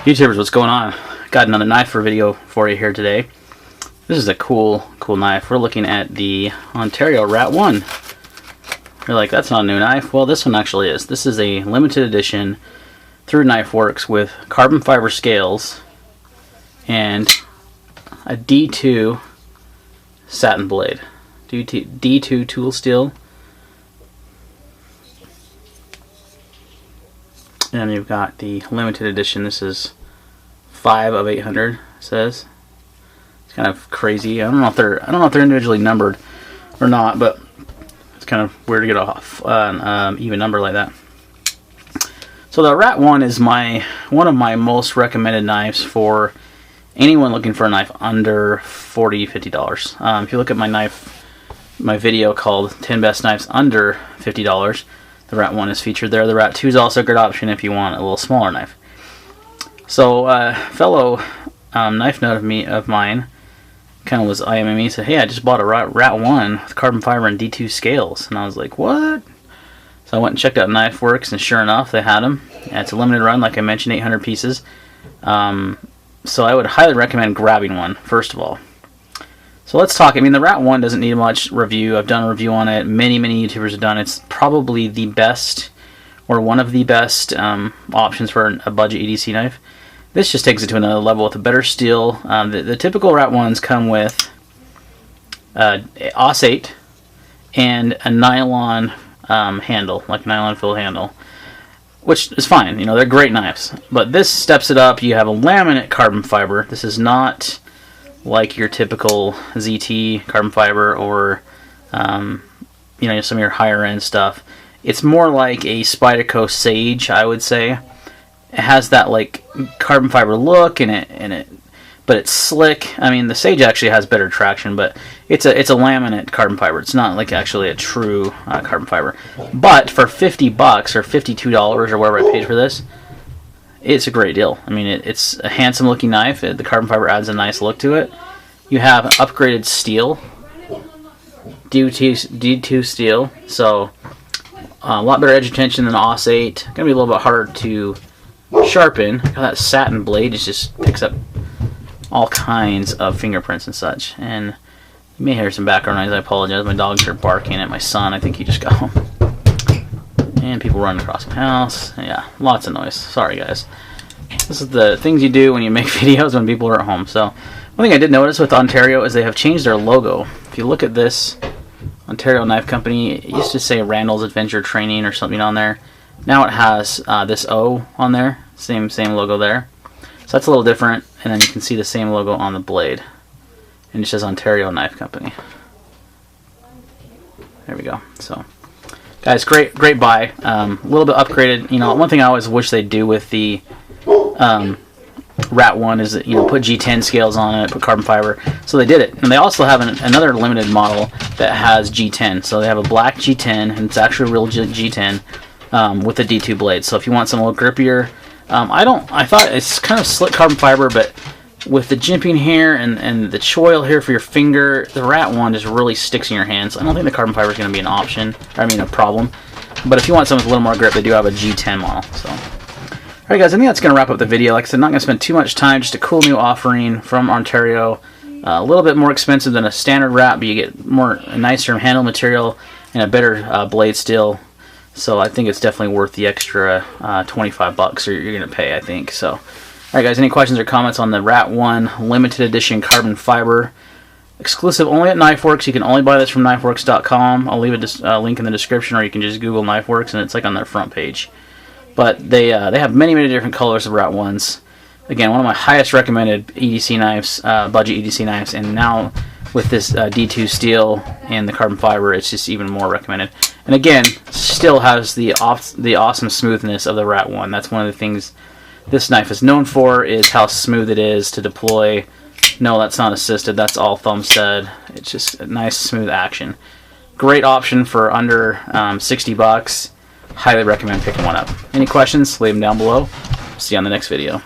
YouTubers, what's going on? Got another knife for video for you here today. This is a cool knife. We're looking at the Ontario Rat 1. You're like, that's not a new knife. Well, this one actually is. This is a limited edition through KnifeWorks with carbon fiber scales and a D2 satin blade. D2 tool steel. And you've got the limited edition. This is 5 of 800. It says it's kind of crazy. I don't know if they're individually numbered or not, but it's kind of weird to get off an even number like that. So the Rat 1 is one of my most recommended knives for anyone looking for a knife under $40–50. If you look at my video called 10 Best Knives Under $50. The Rat 1 is featured there. The Rat 2 is also a good option if you want a little smaller knife. So, fellow knife nut of mine kind of was IMing me, said, hey, I just bought a Rat 1 with carbon fiber and D2 scales. And I was like, what? So I went and checked out KnifeWorks, and sure enough, they had them. And it's a limited run, like I mentioned, 800 pieces. So I would highly recommend grabbing one, first of all. So let's talk. I mean, the Rat 1 doesn't need much review. I've done a review on it. Many YouTubers have done it. It's probably the best, or one of the best options for a budget EDC knife. This just takes it to another level with a better steel. The typical Rat 1s come with Aus 8 and a nylon handle, like nylon fill handle, which is fine. You know, they're great knives. But this steps it up. You have a laminate carbon fiber. This is not like your typical ZT carbon fiber or you know, some of your higher end stuff. It's more like a Spyderco Sage, I would say. It has that like carbon fiber look in it, but it's slick. I mean, the Sage actually has better traction, but it's a laminate carbon fiber. It's not like actually a true carbon fiber. But for $50 or $52 or whatever I paid for this, it's a great deal. I mean, it's a handsome looking knife. The carbon fiber adds a nice look to it. You have upgraded steel, D2 steel, so a lot better edge retention than Aus 8. Gonna be a little bit harder to sharpen. That satin blade just picks up all kinds of fingerprints and such. And you may hear some background noise. I apologize. My dogs are barking at my son. I think he just got home. And people running across my house. Yeah, lots of noise. Sorry, guys. This is the things you do when you make videos when people are at home. So, one thing I did notice with Ontario is they have changed their logo. If you look at this Ontario Knife Company, it used to say Randall's Adventure Training or something on there. Now it has this O on there. Same logo there. So that's a little different. And then you can see the same logo on the blade. And it says Ontario Knife Company. There we go. So, guys, great buy. A little bit upgraded. You know, one thing I always wish they'd do with the Rat 1 is that, you know, put G10 scales on it, put carbon fiber. So they did it. And they also have another limited model that has G10. So they have a black G10, and it's actually a real G10 with a D2 blade. So if you want some a little grippier, I thought it's kind of slick carbon fiber, but with the jimping here and the choil here for your finger, the Rat 1 just really sticks in your hands. So I don't think the carbon fiber is going to be an option, a problem. But if you want something with a little more grip, they do have a G10 model. So, alright guys, I think that's going to wrap up the video. Like I said, not going to spend too much time, just a cool new offering from Ontario. A little bit more expensive than a standard Rat, but you get a nicer handle material and a better blade steel. So I think it's definitely worth the extra $25 you're going to pay, I think. So, alright guys, any questions or comments on the Rat 1 limited edition carbon fiber? Exclusive only at KnifeWorks. You can only buy this from knifeworks.com. I'll leave a link in the description, or you can just Google KnifeWorks and it's like on their front page. But they have many different colors of Rat 1s. Again, one of my highest recommended EDC knives, budget EDC knives, and now with this D2 steel and the carbon fiber, it's just even more recommended. And again, still has the awesome smoothness of the Rat 1. That's one of the things this knife is known for, is how smooth it is to deploy. No, that's not assisted. That's all thumb stud. It's just a nice smooth action. Great option for under $60. Highly recommend picking one up. Any questions? Leave them down below. See you on the next video.